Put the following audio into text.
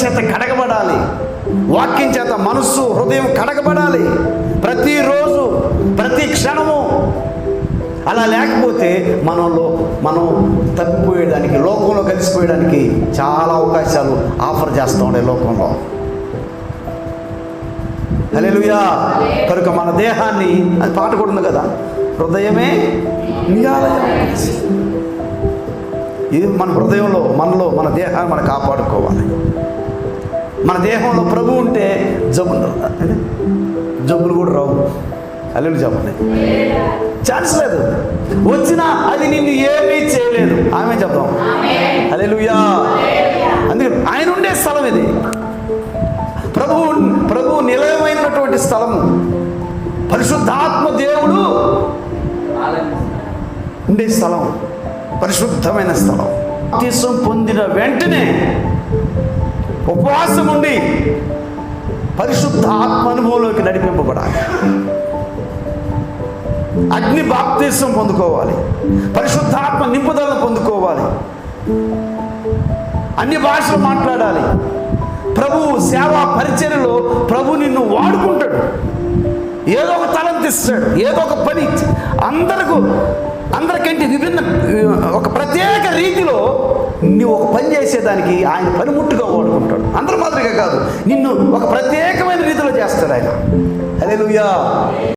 చేత కడగబడాలి, వాక్యం చేత మనస్సు హృదయం కడగబడాలి ప్రతిరోజు, ప్రతి క్షణము. అలా లేకపోతే మనం తప్పిపోయేదానికి, లోకంలో కలిసిపోయేదానికి చాలా అవకాశాలు ఆఫర్ చేస్తూ ఉండే లోకంలో. హల్లెలూయా. కనుక మన దేహాన్ని, అది పాట కూడా ఉంది కదా, హృదయమే నీ ఆలయం. ఇది మన హృదయంలో, మన దేహాన్ని మనం కాపాడుకోవాలి. మన దేహంలో ప్రభు ఉంటే జబ్బులు కూడా రావు. హల్లెలూయా చెప్పండి. ఛాన్స్ లేదు, వచ్చినా అది నిన్ను ఏమీ చేయలేదు. ఆమె చెప్తాం. హల్లెలూయా. అందుకే ఆయన ఉండే స్థలం ఇది, ప్రభు నిలయమైనటువంటి స్థలము, పరిశుద్ధాత్మ దేవుడు ఉండే స్థలం, పరిశుద్ధమైన స్థలం. బాప్తిసం పొందిన వెంటనే ఉపవాసం ఉండి పరిశుద్ధ ఆత్మ అనుభవంలోకి నడిపింపబడాలి. అగ్ని బాప్తిసం పొందుకోవాలి, పరిశుద్ధాత్మ నింపుదలను పొందుకోవాలి, అన్ని భాషలు మాట్లాడాలి. ప్రభు సేవా పరిచర్యలో ప్రభు నిన్ను వాడుకుంటాడు. ఏదో ఒక తలంతు ఇస్తాడు, ఏదో ఒక పని అందరికంటే విభిన్న ఒక ప్రత్యేక రీతిలో నువ్వు ఒక పని చేసేదానికి ఆయన పనిముట్టుగా వాడుకుంటాడు. అందరి మాదిరిగా కాదు, నిన్ను ఒక ప్రత్యేకమైన రీతిలో చేస్తాడు ఆయన. హల్లెలూయా.